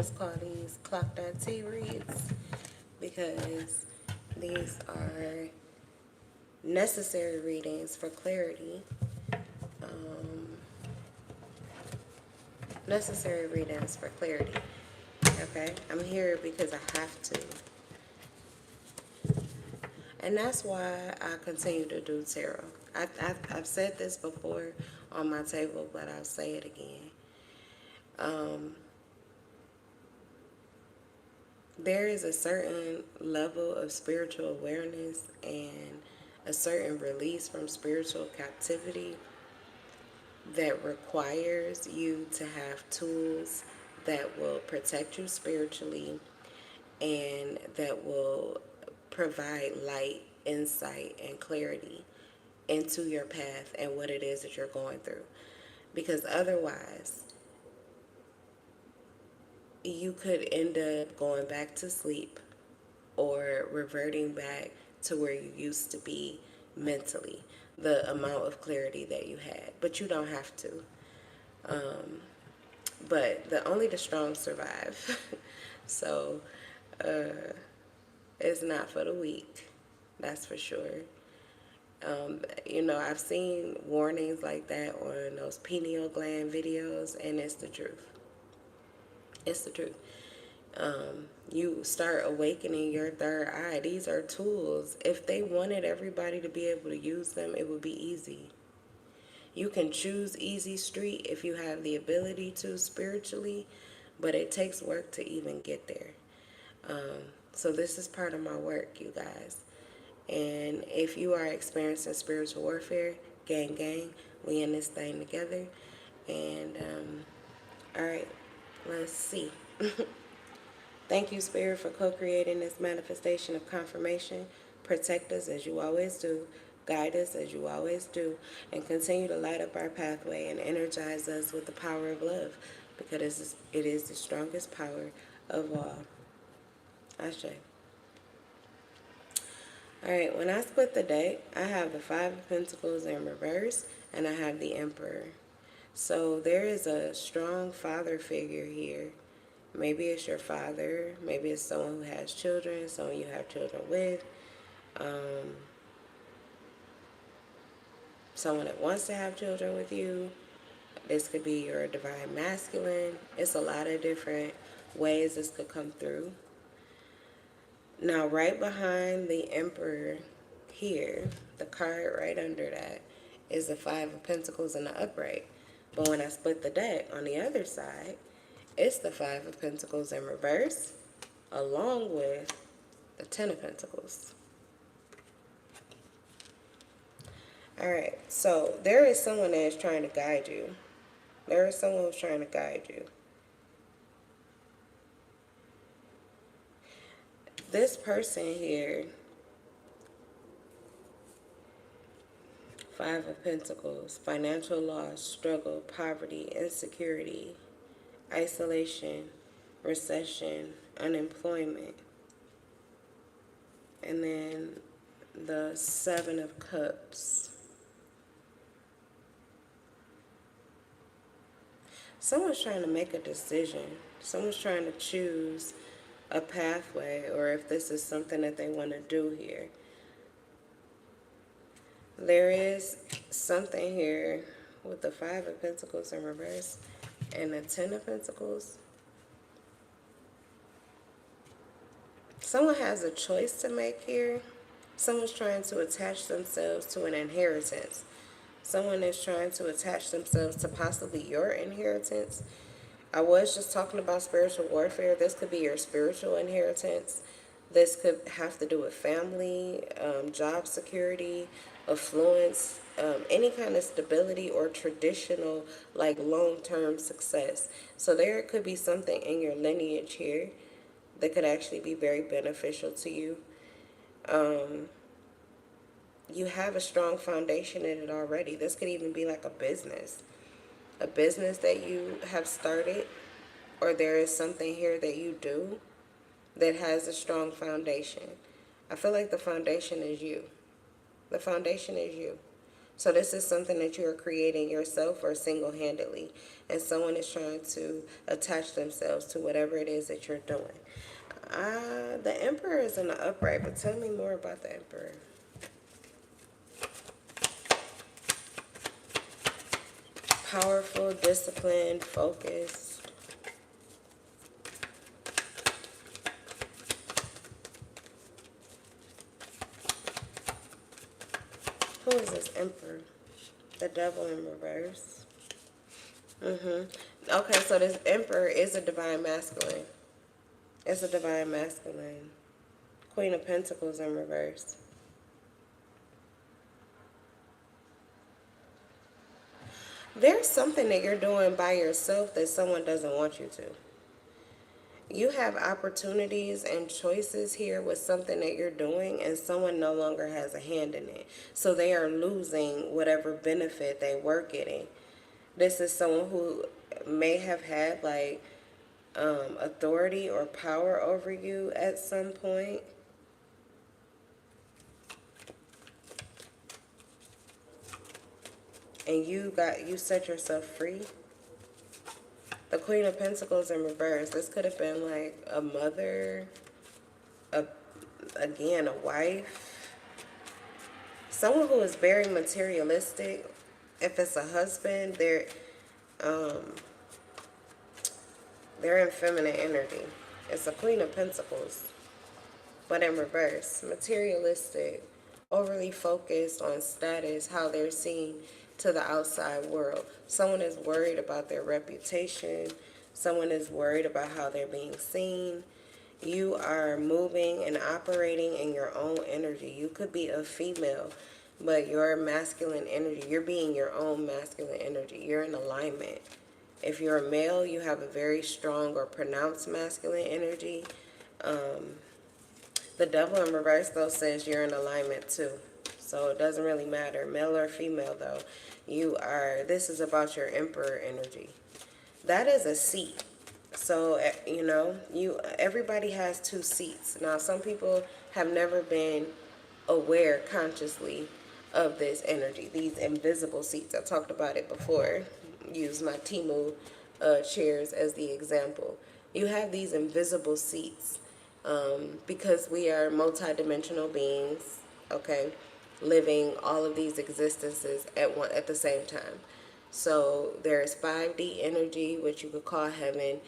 just call these clock.t reads because these are necessary readings for clarity. Necessary readings for clarity. Okay? I'm here because I have to. And that's why I continue to do tarot. I've said this before on my table, but I'll say it again. There is a certain level of spiritual awareness and a certain release from spiritual captivity that requires you to have tools that will protect you spiritually and that will provide light, insight, and clarity into your path and what it is that you're going through. Because otherwise, you could end up going back to sleep or reverting back to where you used to be mentally, the amount of clarity that you had. But you don't have to. But only the strong survive. So it's not for the weak, that's for sure. I've seen warnings like that on those pineal gland videos, and it's the truth. It's the truth. You start awakening your third eye. These are tools. If they wanted everybody to be able to use them, it would be easy. You can choose easy street if you have the ability to spiritually, but it takes work to even get there. So this is part of my work, you guys. And if you are experiencing spiritual warfare, gang, we in this thing together. And, all right, let's see. Thank you, Spirit, for co-creating this manifestation of confirmation. Protect us as you always do. Guide us as you always do. And continue to light up our pathway and energize us with the power of love, because it is the strongest power of all. Ashe. Alright, when I split the deck, I have the Five of Pentacles in reverse, and I have the Emperor. So there is a strong father figure here. Maybe it's your father. Maybe it's someone who has children, someone you have children with. Someone that wants to have children with you. This could be your divine masculine. It's a lot of different ways this could come through. Now, right behind the Emperor here, the card right under that, is the Five of Pentacles in the upright. But when I split the deck, on the other side, it's the Five of Pentacles in reverse, along with the Ten of Pentacles. Alright, so there is someone that is trying to guide you. There is someone who's trying to guide you. This person here, Five of Pentacles, financial loss, struggle, poverty, insecurity, isolation, recession, unemployment. And then the Seven of Cups. Someone's trying to make a decision. Someone's trying to choose a pathway, or if this is something that they want to do here. There is something here with the Five of Pentacles in reverse and the Ten of Pentacles. Someone has a choice to make here. Someone's trying to attach themselves to an inheritance. Someone is trying to attach themselves to possibly your inheritance. I was just talking about spiritual warfare. This could be your spiritual inheritance. This could have to do with family, job security, affluence, any kind of stability or traditional, like long-term success. So there could be something in your lineage here that could actually be very beneficial to you. You have a strong foundation in it already. This could even be like a business that you have started, or there is something here that you do that has a strong foundation. I feel like the foundation is you. The foundation is you. So this is something that you are creating yourself or single-handedly, and someone is trying to attach themselves to whatever it is that you're doing. The Emperor is in the upright, but tell me more about the Emperor. Powerful, disciplined, focused. Who is this Emperor? The Devil in reverse. Okay, so this Emperor is a divine masculine. It's a divine masculine. Queen of Pentacles in reverse. There's something that you're doing by yourself that someone doesn't want you to. You have opportunities and choices here with something that you're doing, and someone no longer has a hand in it. So they are losing whatever benefit they were getting. This is someone who may have had like authority or power over you at some point. And you set yourself free. The Queen of Pentacles in reverse. This could have been like a mother, again, a wife. Someone who is very materialistic. If it's a husband, they're in feminine energy. It's a Queen of Pentacles, but in reverse. Materialistic, overly focused on status, how they're seen to the outside world. Someone is worried about their reputation. Someone is worried about how they're being seen. You are moving and operating in your own energy. You could be a female, but your masculine energy, you're being your own masculine energy. You're in alignment. If you're a male, you have a very strong or pronounced masculine energy. The Devil in reverse, though, says you're in alignment too. So it doesn't really matter, male or female, though. This is about your Emperor energy. That is a seat. So, everybody has two seats. Now, some people have never been aware consciously of this energy, these invisible seats. I talked about it before. Use my Timu chairs as the example. You have these invisible seats because we are multidimensional beings, okay, living all of these existences at the same time. So there is 5D energy, which you could call heaven.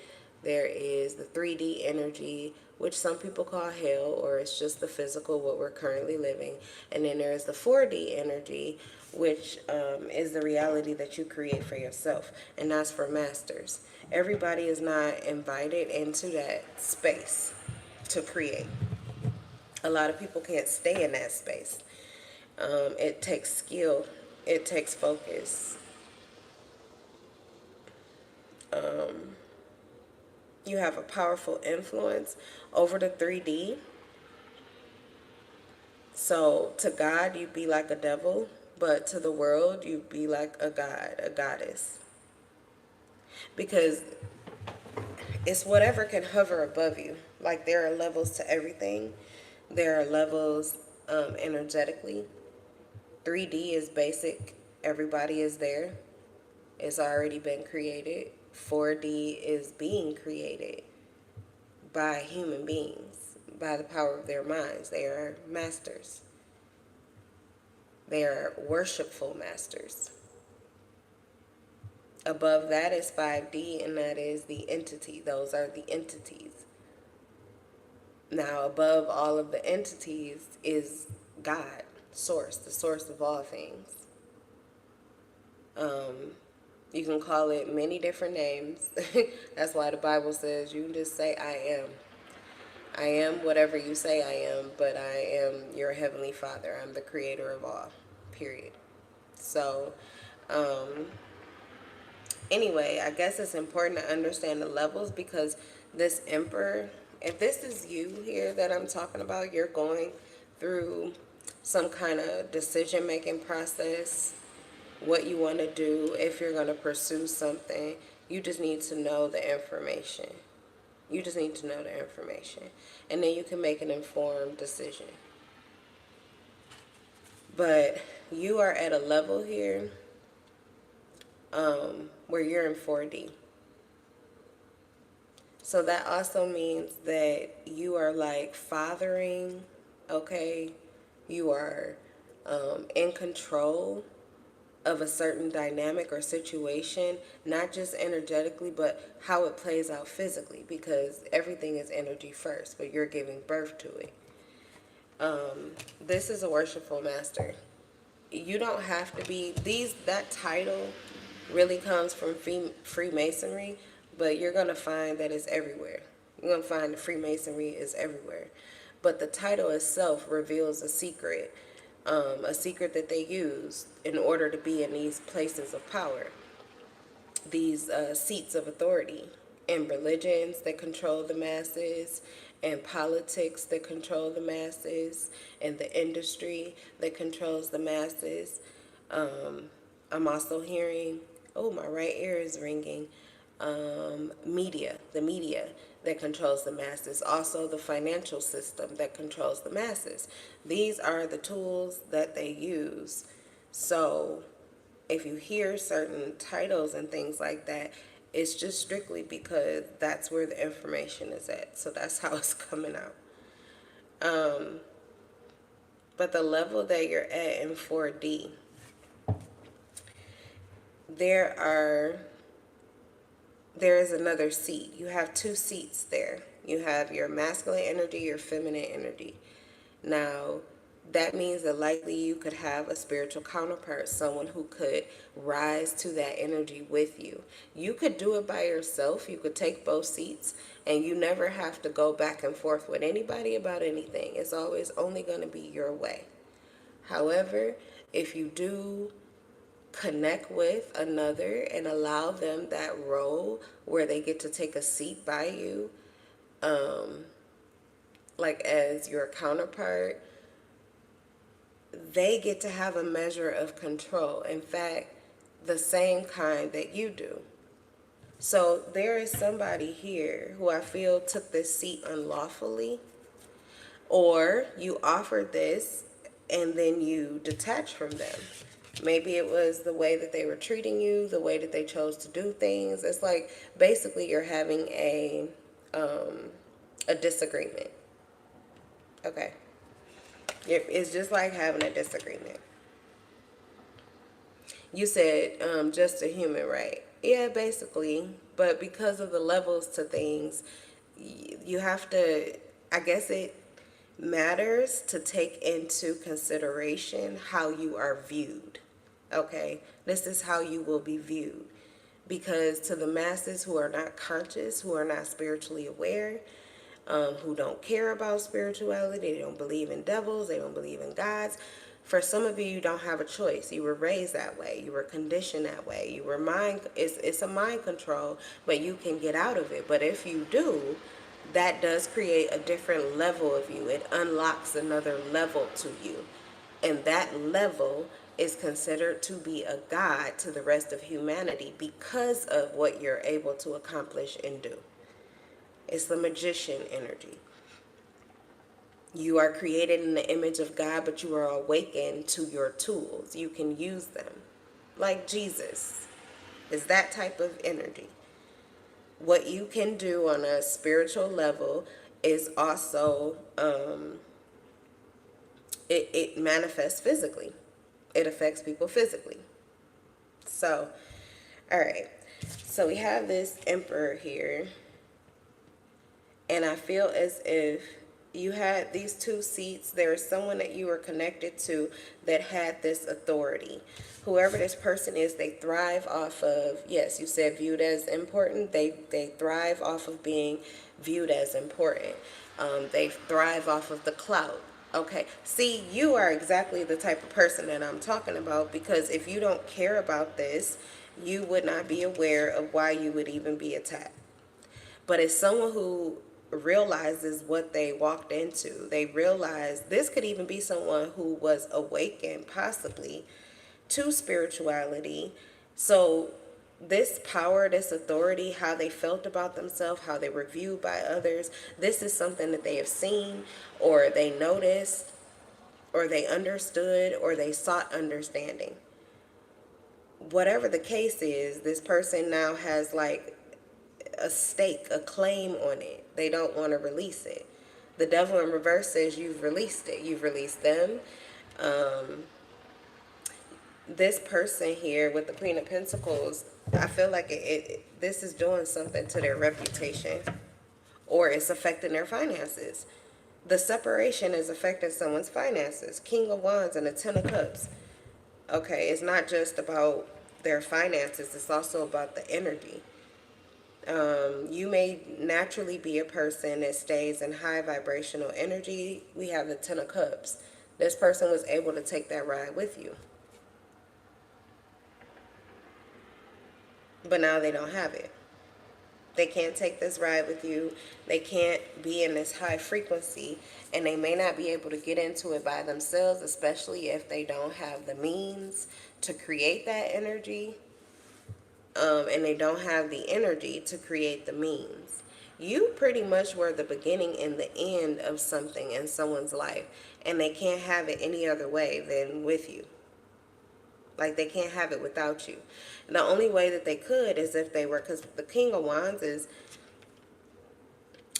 There is the 3D energy, which some people call hell, or it's just the physical, what we're currently living. And then there is the 4D energy, which is the reality that you create for yourself. And that's for masters. Everybody is not invited into that space to create. A lot of people can't stay in that space. It takes skill. It takes focus. You have a powerful influence over the 3D. So to God, you'd be like a devil, but to the world, you'd be like a god, a goddess. Because it's whatever can hover above you. Like there are levels to everything. There are levels energetically. 3D is basic. Everybody is there. It's already been created. 4D is being created by human beings, by the power of their minds. They are masters. They are worshipful masters. Above that is 5D, and that is the entity. Those are the entities. Now, above all of the entities is God, source, the source of all things. You can call it many different names. That's why the Bible says you can just say, I am. I am whatever you say I am, but I am your heavenly Father. I'm the creator of all, period. So, anyway, I guess it's important to understand the levels because this Emperor, if this is you here that I'm talking about, you're going through some kind of decision-making process, what you want to do, if you're going to pursue something, you just need to know the information. You just need to know the information. And then you can make an informed decision. But you are at a level here where you're in 4D. So that also means that you are like fathering, okay? You are in control of a certain dynamic or situation, not just energetically, but how it plays out physically, because everything is energy first, but you're giving birth to it. This is a worshipful master. You don't have to be that title really comes from Freemasonry, but you're going to find that it's everywhere. You're going to find the Freemasonry is everywhere. But the title itself reveals a secret that they use in order to be in these places of power, these seats of authority, in religions that control the masses, and politics that control the masses, and the industry that controls the masses. I'm also hearing, oh, my right ear is ringing, the media that controls the masses, also the financial system that controls the masses. These are the tools that they use. So if you hear certain titles and things like that, it's just strictly because that's where the information is at. So that's how it's coming out. But the level that you're at in 4D, there is another seat. You have two seats there. You have your masculine energy, your feminine energy. Now, that means that likely you could have a spiritual counterpart, someone who could rise to that energy with you. You could do it by yourself. You could take both seats, and you never have to go back and forth with anybody about anything. It's always only going to be your way. However, if you do connect with another and allow them that role where they get to take a seat by you, like as your counterpart, they get to have a measure of control. In fact, the same kind that you do. So there is somebody here who I feel took this seat unlawfully, or you offered this and then you detached from them. Maybe it was the way that they were treating you, the way that they chose to do things. It's like basically you're having a disagreement. Okay. It's just like having a disagreement. You said just a human, right? Yeah, basically. But because of the levels to things, you have to, I guess it matters to take into consideration how you are viewed. Okay? This is how you will be viewed. Because to the masses who are not conscious, who are not spiritually aware, who don't care about spirituality, they don't believe in devils, they don't believe in gods. For some of you, you don't have a choice. You were raised that way. You were conditioned that way. You were it's a mind control, but you can get out of it. But if you do, that does create a different level of you. It unlocks another level to you. And that level is considered to be a god to the rest of humanity because of what you're able to accomplish and do. It's the magician energy. You are created in the image of God, but you are awakened to your tools. You can use them. Like Jesus is that type of energy. What you can do on a spiritual level is also, it manifests physically. It affects people physically. So, all right. So we have this emperor here. And I feel as if you had these two seats. There is someone that you were connected to that had this authority. Whoever this person is, they thrive off of, yes, you said viewed as important. They thrive off of being viewed as important. They thrive off of the clout. Okay, see, you are exactly the type of person that I'm talking about, because if you don't care about this, you would not be aware of why you would even be attacked. But it's someone who realizes what they walked into. They realize this could even be someone who was awakened possibly to spirituality. So this power, this authority, how they felt about themselves, how they were viewed by others, this is something that they have seen or they noticed. or they understood, or they sought understanding. Whatever the case is, this person now has like a stake, a claim on it. They don't want to release it. The devil in reverse says you've released it. You've released them. This person here with the Queen of Pentacles, I feel like this is doing something to their reputation, or it's affecting their finances. The separation is affecting someone's finances. King of Wands and the Ten of Cups. Okay, it's not just about their finances, it's also about the energy. You may naturally be a person that stays in high vibrational energy. We have the Ten of Cups. This person was able to take that ride with you. But now they don't have it. They can't take this ride with you. They can't be in this high frequency, and they may not be able to get into it by themselves, especially if they don't have the means to create that energy, and they don't have the energy to create the means. You pretty much were the beginning and the end of something in someone's life, and they can't have it any other way than with you. Like, they can't have it without you. And the only way that they could is if they were, because the King of Wands is,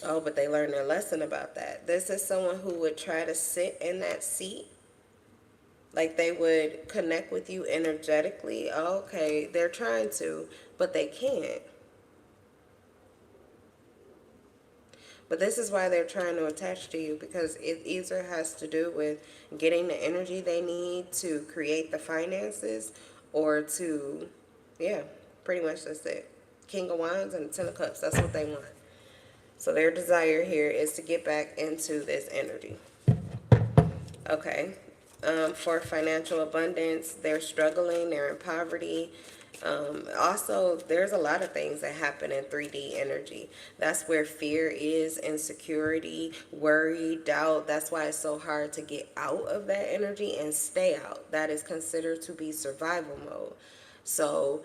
oh, but they learned their lesson about that. This is someone who would try to sit in that seat. Like, they would connect with you energetically. Oh, okay, they're trying to, but they can't. But this is why they're trying to attach to you, because it either has to do with getting the energy they need to create the finances, or to, yeah, pretty much that's it. King of Wands and the Ten of Cups, that's what they want. So their desire here is to get back into this energy. Okay. For financial abundance, they're struggling, they're in poverty. Also, there's a lot of things that happen in 3D energy. That's where fear is, insecurity, worry, doubt. That's why it's so hard to get out of that energy and stay out. That is considered to be survival mode. So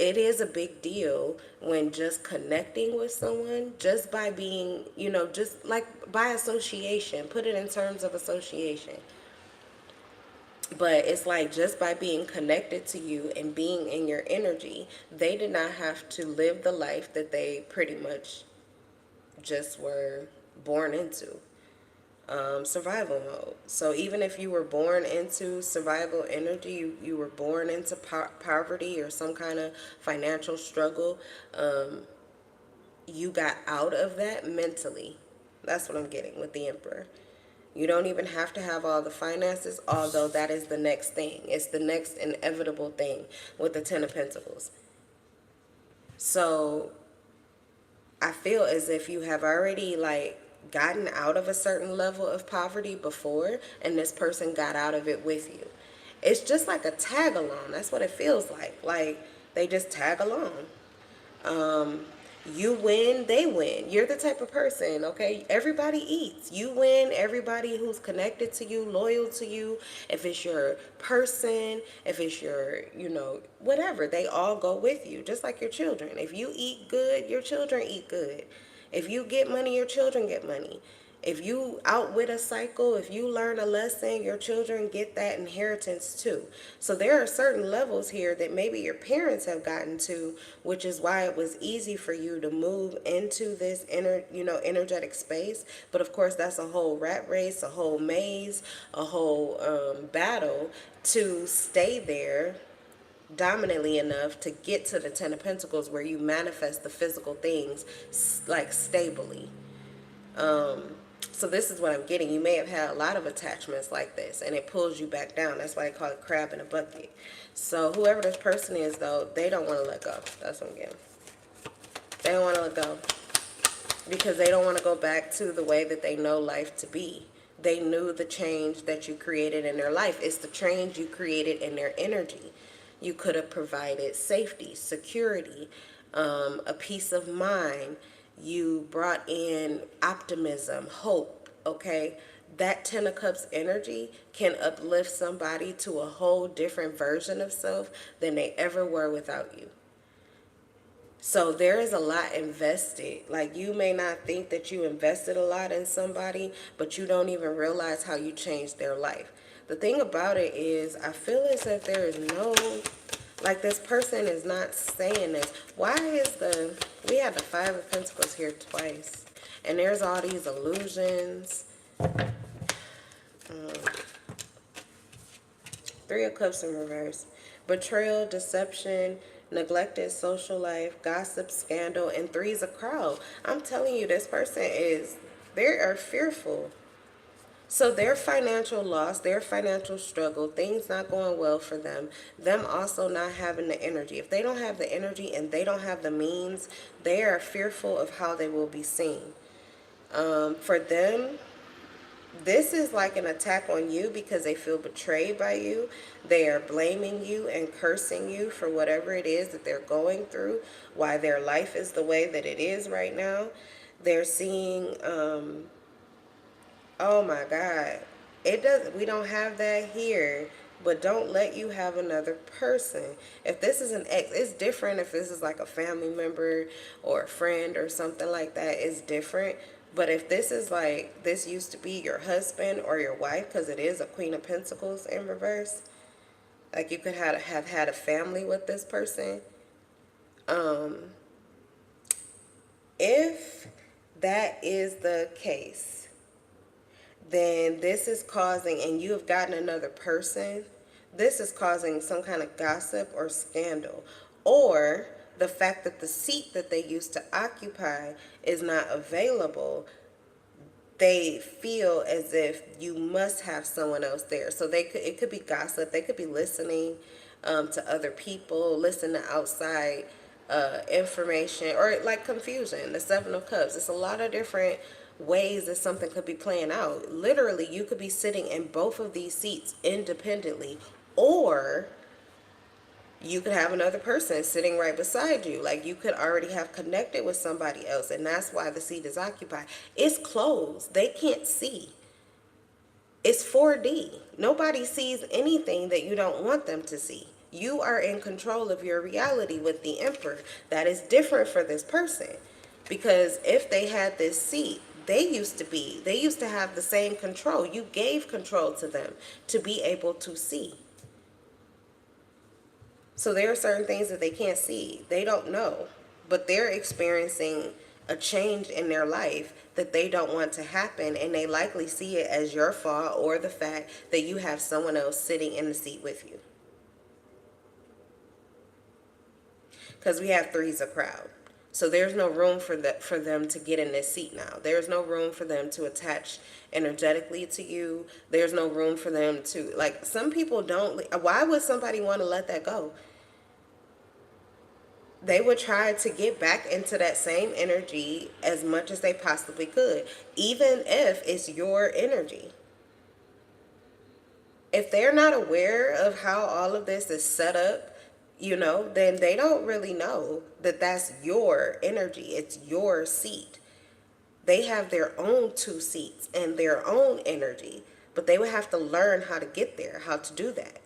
it is a big deal when just connecting with someone, just by being, just like by association, put it in terms of association. But it's like, just by being connected to you and being in your energy, they did not have to live the life that they pretty much just were born into. Survival mode. So even if you were born into survival energy, you were born into poverty or some kind of financial struggle, you got out of that mentally. That's what I'm getting with the Emperor. You don't even have to have all the finances, although that is the next thing. It's the next inevitable thing with the Ten of Pentacles. So I feel as if you have already gotten out of a certain level of poverty before, and this person got out of it with you. It's just like a tag along. That's what it feels like. Like, they just tag along. You win, they win. You're the type of person, okay? Everybody eats. You win. Everybody who's connected to you, loyal to you, if it's your person, if it's your, whatever, they all go with you, just like your children. If you eat good, your children eat good. If you get money, your children get money. If you outwit a cycle, if you learn a lesson, your children get that inheritance too. So there are certain levels here that maybe your parents have gotten to, which is why it was easy for you to move into this energetic space. But of course, that's a whole rat race, a whole maze, a whole battle to stay there dominantly enough to get to the Ten of Pentacles, where you manifest the physical things like stably. So this is what I'm getting. You may have had a lot of attachments like this, and it pulls you back down. That's why they call it crab in a bucket. So whoever this person is, though, they don't want to let go. That's what I'm getting. They don't want to let go, because they don't want to go back to the way that they know life to be. They knew the change that you created in their life. It's the change you created in their energy. You could have provided safety, security, a peace of mind. You brought in optimism, hope, okay? That Ten of Cups energy can uplift somebody to a whole different version of self than they ever were without you. So there is a lot invested. Like, you may not think that you invested a lot in somebody, but you don't even realize how you changed their life. The thing about it is, I feel as if there is no, like, this person is not saying this. Why is we have the Five of Pentacles here twice. And there's all these illusions. Three of Cups in reverse. Betrayal, deception, neglected social life, gossip, scandal, and three's a crowd. I'm telling you, this person they are fearful. So their financial loss, their financial struggle, things not going well for them also not having the energy. If they don't have the energy and they don't have the means, they are fearful of how they will be seen. For them, this is like an attack on you because they feel betrayed by you. They are blaming you and cursing you for whatever it is that they're going through, why their life is the way that it is right now. They're seeing, oh my God, we don't have that here, but don't let you have another person. If this is an ex, it's different. If this is like a family member or a friend or something like that, it's different. But if this is like, this used to be your husband or your wife, because it is a Queen of Pentacles in reverse, like you could have had a family with this person. If that is the case, then this is causing, and you have gotten another person, this is causing some kind of gossip or scandal, or the fact that the seat that they used to occupy is not available. They feel as if you must have someone else there. So it could be gossip. They could be listening to other people, listen to outside information, or like confusion. The Seven of Cups. It's a lot of different ways that something could be playing out. Literally, you could be sitting in both of these seats independently, or you could have another person sitting right beside you. Like, you could already have connected with somebody else, and that's why the seat is occupied. It's closed. They can't see. It's 4D. Nobody sees anything that you don't want them to see. You are in control of your reality with the Emperor. That is different for this person, because if they had this seat, they used to have the same control. You gave control to them to be able to see. So there are certain things that they can't see. They don't know. But they're experiencing a change in their life that they don't want to happen. And they likely see it as your fault, or the fact that you have someone else sitting in the seat with you. Because we have threes of crowd. So there's no room for them to get in this seat now. There's no room for them to attach energetically to you. There's no room for them to, like, some people don't. Why would somebody want to let that go? They would try to get back into that same energy as much as they possibly could, even if it's your energy. If they're not aware of how all of this is set up, then they don't really know that that's your energy. It's your seat. They have their own two seats and their own energy, but they would have to learn how to get there, how to do that.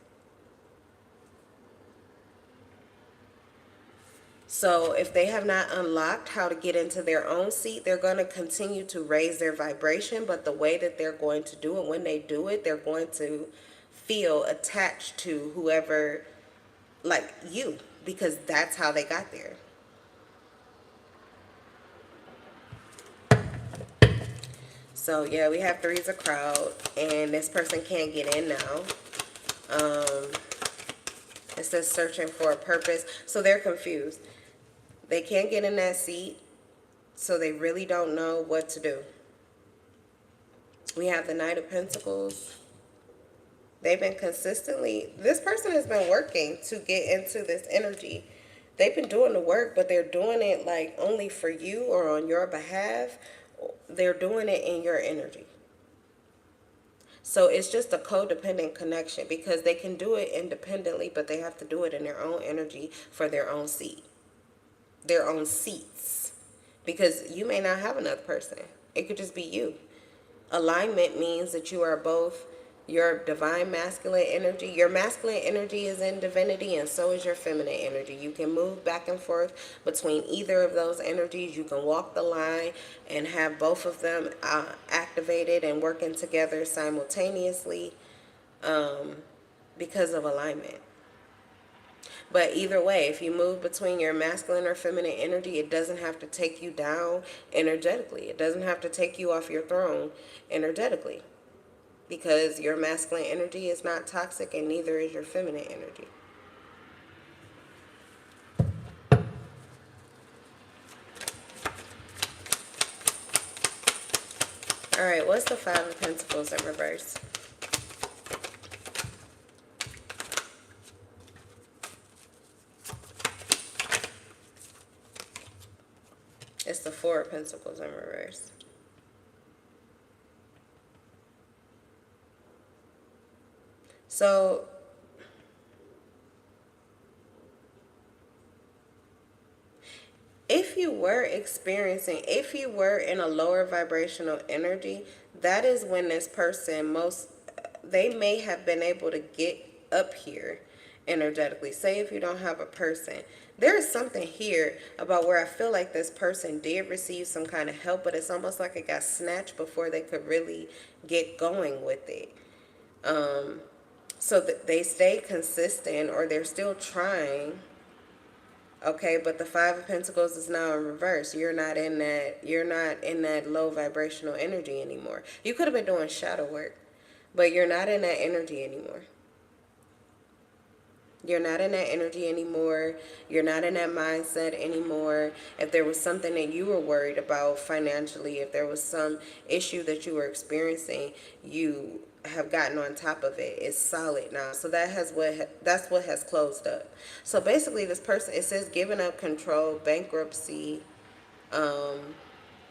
So if they have not unlocked how to get into their own seat, they're going to continue to raise their vibration. But the way that they're going to do it, when they do it, they're going to feel attached to whoever, like you, because that's how they got there. So yeah, we have threes of crowd, and this person can't get in now. It says searching for a purpose. So they're confused. They can't get in that seat, so they really don't know what to do. We have the Knight of Pentacles. They've been this person has been working to get into this energy. They've been doing the work, but they're doing it like only for you or on your behalf. They're doing it in your energy. So it's just a codependent connection, because they can do it independently, but they have to do it in their own energy for their own seat. Their own seats, because you may not have another person. It could just be you. Alignment means that you are both Your divine masculine energy, your masculine energy is in divinity, and so is your feminine energy. You can move back and forth between either of those energies. You can walk the line and have both of them activated and working together simultaneously, because of alignment. But either way, if you move between your masculine or feminine energy, it doesn't have to take you down energetically. It doesn't have to take you off your throne energetically, because your masculine energy is not toxic and neither is your feminine energy. All right, what's the Five of Pentacles in reverse? It's the Four of Pentacles in reverse. So if you were in a lower vibrational energy, that is when this person they may have been able to get up here energetically. Say if you don't have a person, there is something here about where I feel like this person did receive some kind of help, but it's almost like it got snatched before they could really get going with it. So that they stay consistent, or they're still trying. Okay, but the Five of Pentacles is now in reverse. You're not in that low vibrational energy anymore. You could have been doing shadow work, but you're not in that energy anymore. You're not in that energy anymore. You're not in that mindset anymore. If there was something that you were worried about financially, if there was some issue that you were experiencing, you have gotten on top of it. It's solid now. So that's what has closed up. So basically this person, it says giving up control, bankruptcy.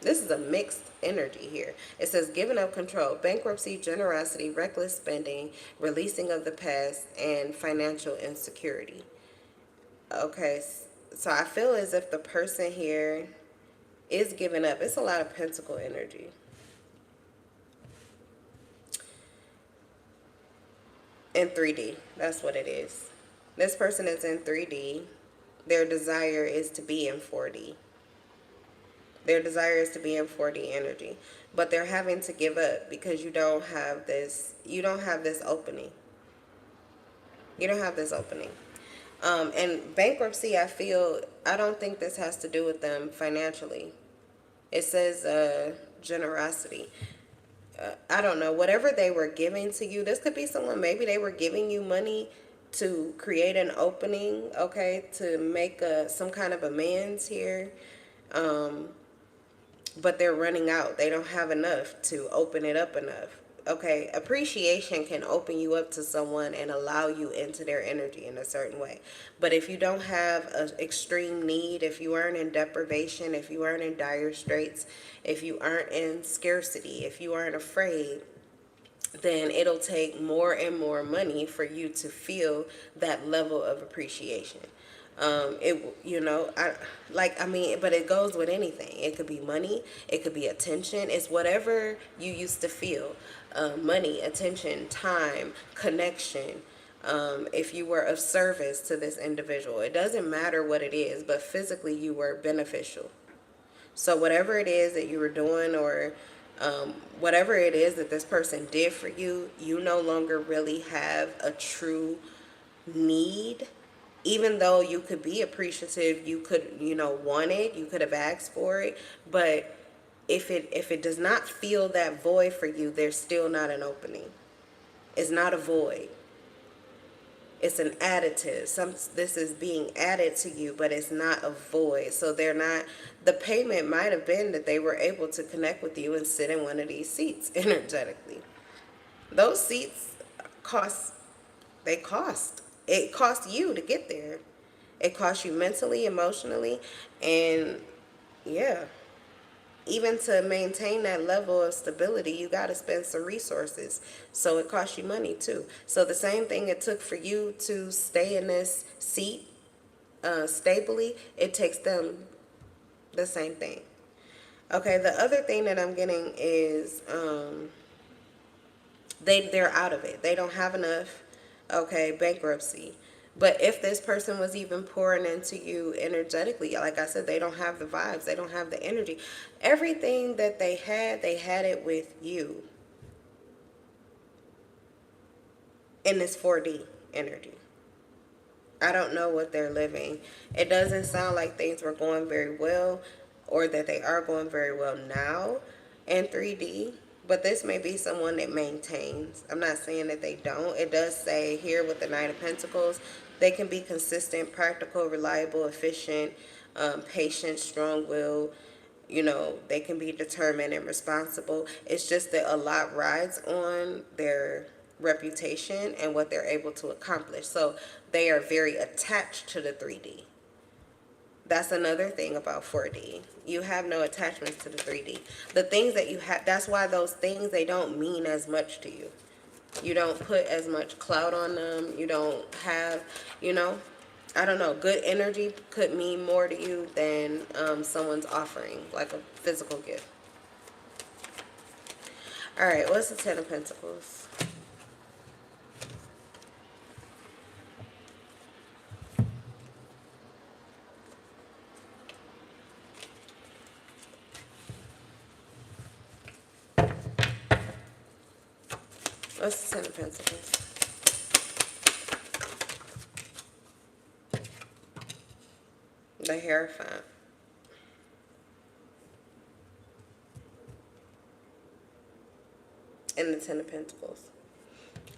This is a mixed energy here. It says giving up control, bankruptcy, generosity, reckless spending, releasing of the past, and financial insecurity. Okay, so I feel as if the person here is giving up. It's a lot of pentacle energy. In 3D, that's what it is. This person is in 3D. Their desire is to be in 4D. Their desire is to be in 4D energy, but they're having to give up because you don't have this opening. You don't have this opening. And bankruptcy, I don't think this has to do with them financially. It says generosity. I don't know, whatever they were giving to you, this could be someone, maybe they were giving you money to create an opening, okay, to make some kind of amends here. But they're running out. They don't have enough to open it up enough. Okay, appreciation can open you up to someone and allow you into their energy in a certain way. But if you don't have an extreme need, if you aren't in deprivation, if you aren't in dire straits, if you aren't in scarcity, if you aren't afraid, then it'll take more and more money for you to feel that level of appreciation. But it goes with anything. It could be money, it could be attention. It's whatever you used to feel. Money, attention, time, connection. If you were of service to this individual, it doesn't matter what it is, but physically you were beneficial. So whatever it is that you were doing, or whatever it is that this person did for you, you no longer really have a true need. Even though you could be appreciative, you could, want it, you could have asked for it, but if it does not feel that void for you, there's still not an opening. It's not a void. It's an additive. This is being added to you, but it's not a void. So the payment might have been that they were able to connect with you and sit in one of these seats energetically. Those seats cost. It costs you to get there. It costs you mentally, emotionally, and yeah. Even to maintain that level of stability, you got to spend some resources. So it costs you money too. So the same thing it took for you to stay in this seat stably, it takes them the same thing. Okay, the other thing that I'm getting is they're out of it. They don't have enough. Okay, bankruptcy. But if this person was even pouring into you energetically, like I said, they don't have the vibes, they don't have the energy. Everything that they had it with you in this 4D energy. I don't know what they're living. It doesn't sound like things were going very well, or that they are going very well now in 3D. But this may be someone that maintains. I'm not saying that they don't. It does say here with the Knight of Pentacles, they can be consistent, practical, reliable, efficient, patient, strong-willed. You know, they can be determined and responsible. It's just that a lot rides on their reputation and what they're able to accomplish. So they are very attached to the 3D. That's another thing about 4D. You have no attachments to the 3D. The things that you have, that's why those things, they don't mean as much to you. You don't put as much clout on them. You don't have, you know, I don't know, good energy could mean more to you than someone's offering, like a physical gift. All right, what's the Ten of Pentacles? What's the Ten of Pentacles? The Hierophant. And the Ten of Pentacles.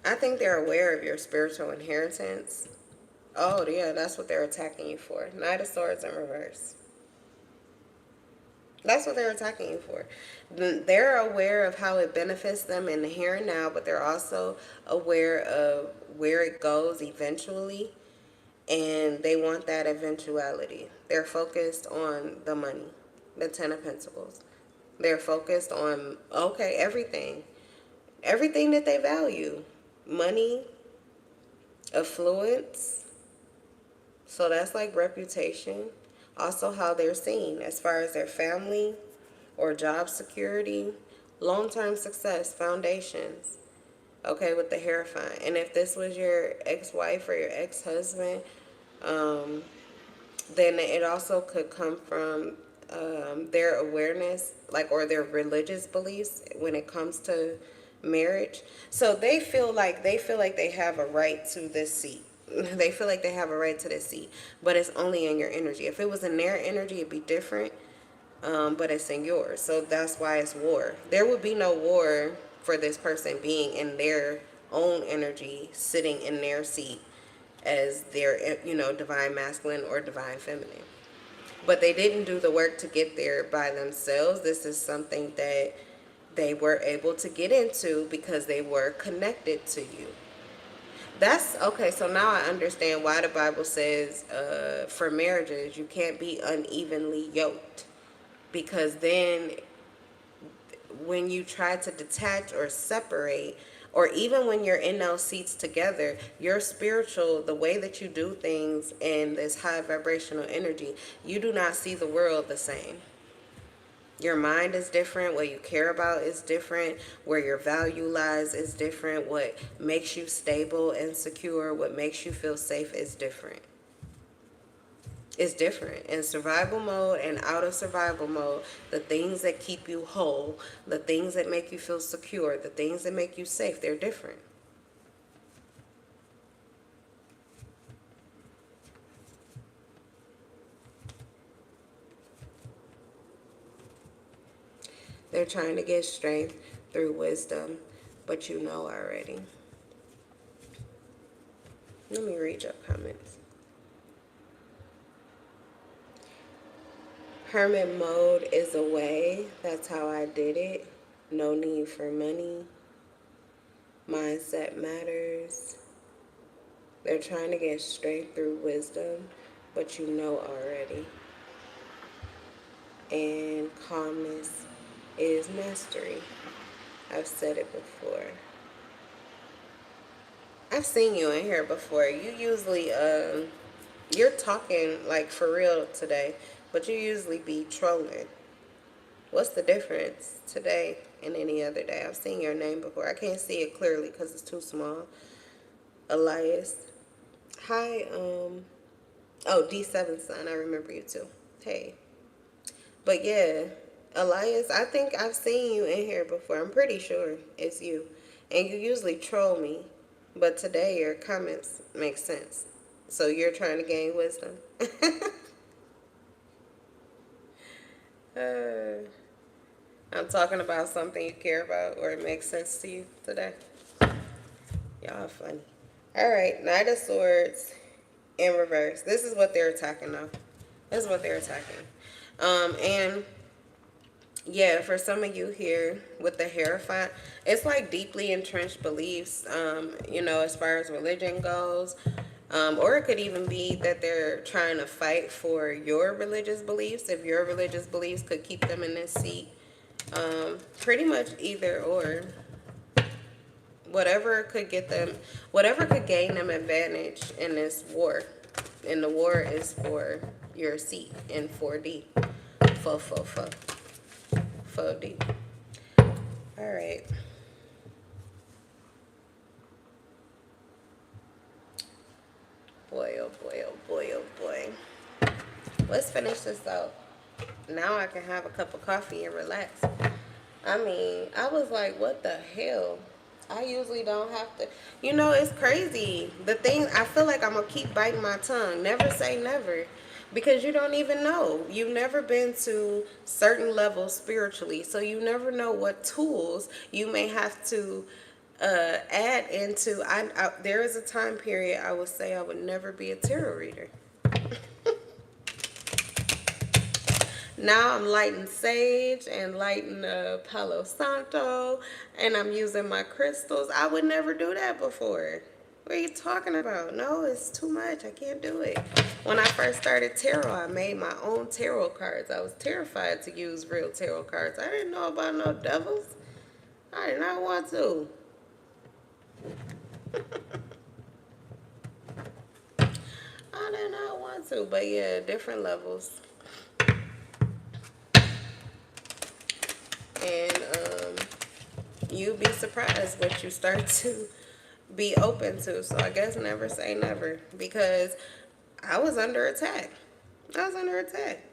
I think they're aware of your spiritual inheritance. Oh, yeah, that's what they're attacking you for. Knight of Swords in reverse. That's what they're attacking you for. They're aware of how it benefits them in the here and now, but they're also aware of where it goes eventually, and they want that eventuality. They're focused on the money, the Ten of Pentacles. They're focused on, okay, everything that they value. Money, affluence, so that's like reputation. Also how they're seen as far as their family or job security, long-term success, foundations. Okay, with the Hierophant. And if this was your ex-wife or your ex-husband, then it also could come from their awareness, like, or their religious beliefs when it comes to marriage. So they feel like they have a right to this seat. They feel like they have a right to this seat, but it's only in your energy. If it was in their energy, it'd be different, but it's in yours. So that's why it's war. There would be no war for this person being in their own energy, sitting in their seat as their, you know, divine masculine or divine feminine. But they didn't do the work to get there by themselves. This is something that they were able to get into because they were connected to you. That's okay. So now I understand why the Bible says for marriages you can't be unevenly yoked, because then when you try to detach or separate, or even when you're in those seats together, your spiritual, the way that you do things in this high vibrational energy, you do not see the world the same. Your mind is different. What you care about is different. Where your value lies is different. What makes you stable and secure, what makes you feel safe is different. It's different. In survival mode and out of survival mode, the things that keep you whole, the things that make you feel secure, the things that make you safe, they're different. They're trying to get strength through wisdom, but you know already. Let me read your comments. Hermit mode is a way. That's how I did it. No need for money. Mindset matters. They're trying to get strength through wisdom, but you know already. And calmness is mastery. I've said it before. I've seen you in here before. You usually, you're talking like for real today, but you usually be trolling. What's the difference today and any other day? I've seen your name before. I can't see it clearly because it's too small. Elias. Hi, oh, D7 son. I remember you too. Hey. But yeah, Elias, I think I've seen you in here before. I'm pretty sure it's you. And you usually troll me. But today your comments make sense. So you're trying to gain wisdom. uh, I'm talking about something you care about or it makes sense to you today. Y'all funny. Alright, Knight of Swords in reverse. This is what they're attacking though. This is what they're attacking. And yeah, for some of you here with the Hierophant, it's like deeply entrenched beliefs, you know, as far as religion goes. Or it could even be that they're trying to fight for your religious beliefs, if your religious beliefs could keep them in this seat. Pretty much either or. Whatever could get them, whatever could gain them advantage in this war. And the war is for your seat in 4D. 4D. Alright. Boy, oh boy, oh boy, oh boy. Let's finish this out. Now I can have a cup of coffee and relax. I mean, I was like, what the hell? I usually don't have to. You know, it's crazy. The thing, I feel like I'm going to keep biting my tongue. Never say never. Because you don't even know. You've never been to certain levels spiritually. So you never know what tools you may have to add into. There is a time period I would say I would never be a tarot reader. Now I'm lighting sage and lighting Palo Santo, and I'm using my crystals. I would never do that before. What are you talking about? No, it's too much. I can't do it. When I first started tarot, I made my own tarot cards. I was terrified to use real tarot cards. I didn't know about no devils. I did not want to. I did not want to, but yeah, different levels. And you'd be surprised what you start to be open to. So I guess never say never, because I was under attack. I was under attack.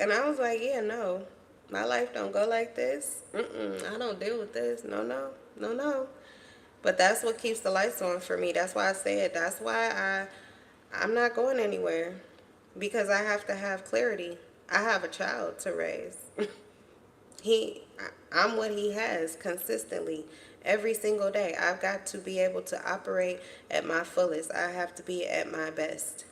And I was like, yeah, no, my life don't go like this. I don't deal with this. No. But that's what keeps the lights on for me. That's why I said, that's why I'm not going anywhere, because I have to have clarity. I have a child to raise. I'm what he has consistently every single day. I've got to be able to operate at my fullest. I have to be at my best.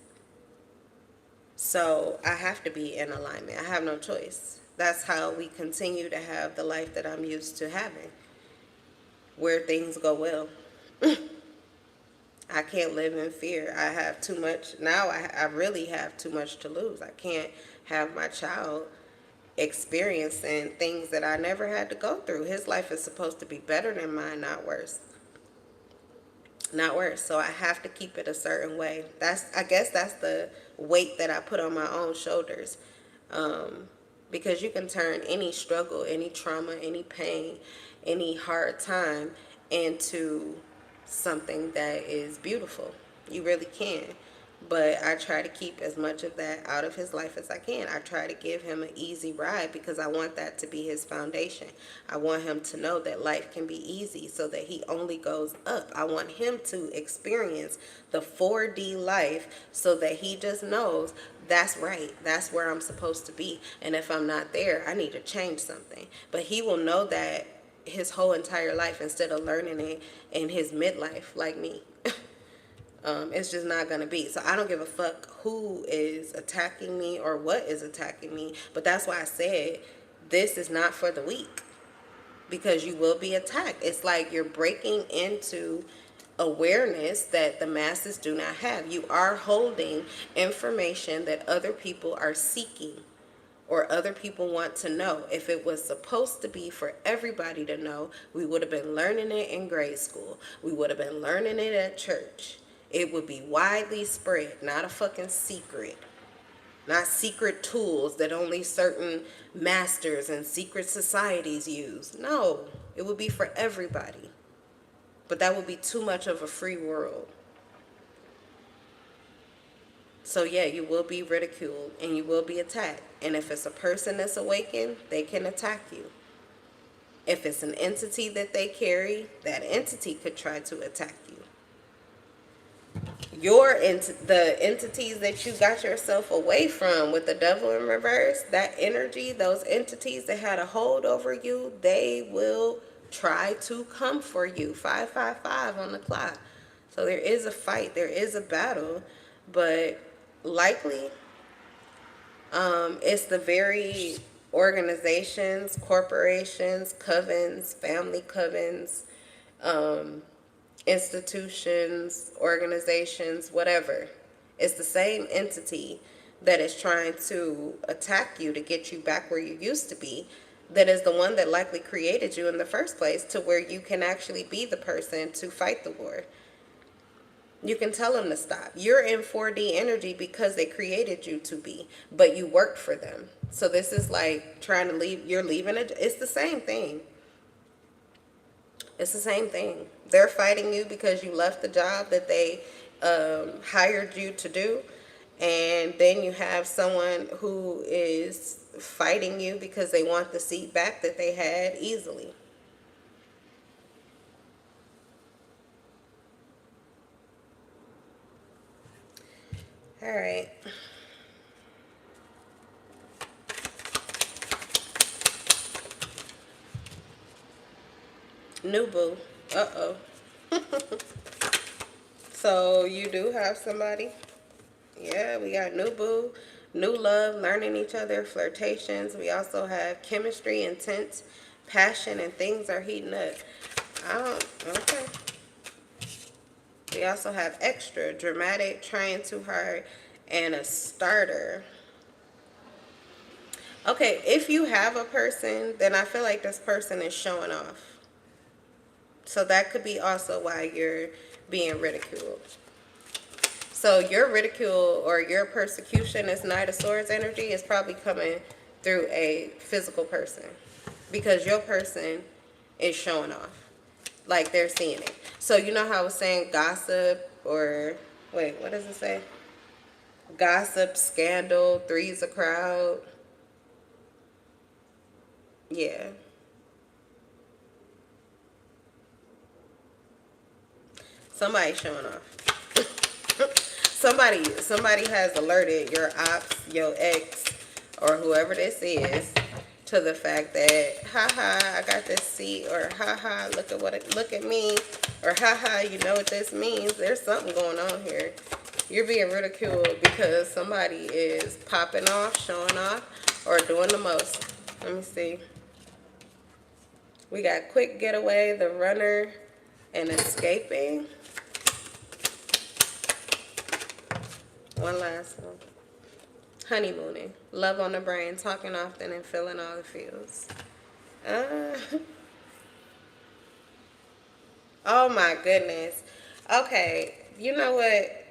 So I have to be in alignment. I have no choice. That's how we continue to have the life that I'm used to having, where things go well. I can't live in fear. I have too much. Now I really have too much to lose. I can't have my child experiencing things that I never had to go through. His life is supposed to be better than mine, not worse. Not worse. So I have to keep it a certain way. I guess that's the weight that I put on my own shoulders. Because you can turn any struggle, any trauma, any pain, any hard time into something that is beautiful. You really can. But I try to keep as much of that out of his life as I can. I try to give him an easy ride because I want that to be his foundation. I want him to know that life can be easy so that he only goes up. I want him to experience the 4D life so that he just knows that's right. That's where I'm supposed to be. And if I'm not there, I need to change something. But he will know that his whole entire life instead of learning it in his midlife like me. It's just not going to be. So I don't give a fuck who is attacking me or what is attacking me. But that's why I said this is not for the weak, because you will be attacked. It's like you're breaking into awareness that the masses do not have. You are holding information that other people are seeking or other people want to know. If it was supposed to be for everybody to know, we would have been learning it in grade school. We would have been learning it at church. It would be widely spread, not a fucking secret. Not secret tools that only certain masters and secret societies use. No, it would be for everybody. But that would be too much of a free world. So yeah, you will be ridiculed and you will be attacked. And if it's a person that's awakened, they can attack you. If it's an entity that they carry, that entity could try to attack you. The entities that you got yourself away from with the devil in reverse, that energy, those entities that had a hold over you, they will try to come for you. 555 on the clock. So there is a fight, there is a battle, but likely it's the very organizations, corporations, covens, family covens, institutions, organizations, whatever. It's the same entity that is trying to attack you to get you back where you used to be, that is the one that likely created you in the first place, to where you can actually be the person to fight the war. You can tell them to stop. You're in 4D energy because they created you to be, but you worked for them. So this is like trying to leave, you're leaving it. It's the same thing. It's the same thing. They're fighting you because you left the job that they hired you to do. And then you have someone who is fighting you because they want the seat back that they had easily. All right. New boo. Uh-oh. So you do have somebody? Yeah, we got new boo, new love, learning each other, flirtations. We also have chemistry, intent, passion, and things are heating up. Okay. We also have extra, dramatic, trying too hard, and a starter. Okay, if you have a person, then I feel like this person is showing off. So that could be also why you're being ridiculed. So your ridicule or your persecution is Knight of Swords energy is probably coming through a physical person, because your person is showing off. Like they're seeing it. So you know how I was saying gossip, or wait, what does it say? Gossip, scandal, three's a crowd. Yeah. Somebody's showing off. Somebody has alerted your ops, your ex, or whoever this is, to the fact that, haha, I got this seat, or haha, look at me, or haha, you know what this means. There's something going on here. You're being ridiculed because somebody is popping off, showing off, or doing the most. Let me see. We got quick getaway, the runner, and escaping. One last one. Honeymooning. Love on the brain. Talking often and feeling all the feels. Oh my goodness. Okay. You know what?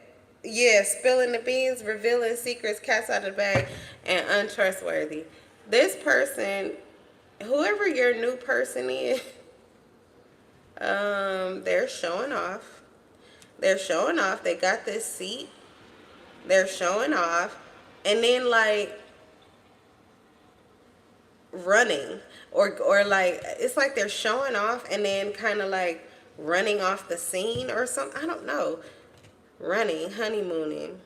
Yeah, spilling the beans, revealing secrets, cats out of the bag, and untrustworthy. This person, whoever your new person is, they're showing off. They're showing off. They got this seat. They're showing off, and then like running, or like it's like they're showing off and then kind of like running off the scene or something. I don't know. Running, honeymooning.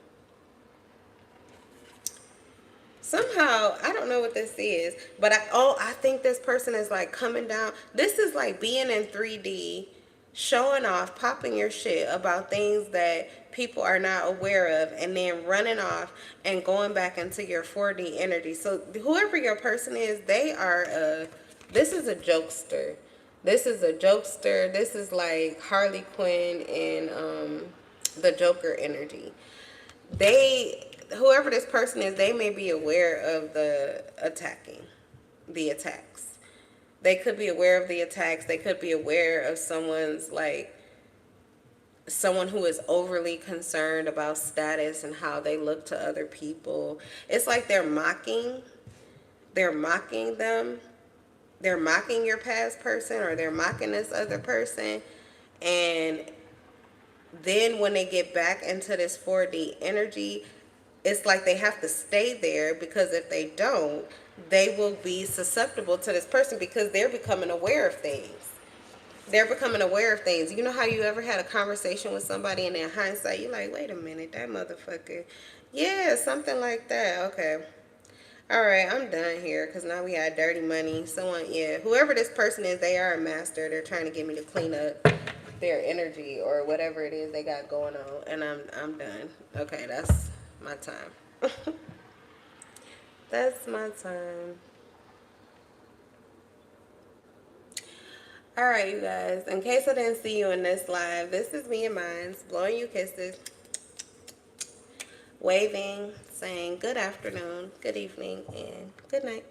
Somehow, I don't know what this is, but I think this person is like coming down. This is like being in 3D, showing off, popping your shit about things that people are not aware of, and then running off and going back into your 4D energy. So whoever your person is, this is a jokester. This is a jokester. This is like Harley Quinn and the Joker energy. Whoever this person is, they may be aware of the attacks. They could be aware of the attacks. They could be aware of someone's like someone who is overly concerned about status and how they look to other people. It's like they're mocking them. They're mocking your past person, or they're mocking this other person. And then when they get back into this 4D energy, it's like they have to stay there, because if they don't, they will be susceptible to this person, because they're becoming aware of things. They're becoming aware of things. You know how you ever had a conversation with somebody and in hindsight, you're like, wait a minute, that motherfucker. Yeah, something like that. Okay. All right, I'm done here, because now we had dirty money. Someone, yeah, whoever this person is, they are a master. They're trying to get me to clean up their energy or whatever it is they got going on, and I'm done. Okay, that's my time. That's my time. All right, you guys. In case I didn't see you in this live, this is me and mine, blowing you kisses, waving, saying good afternoon, good evening, and good night.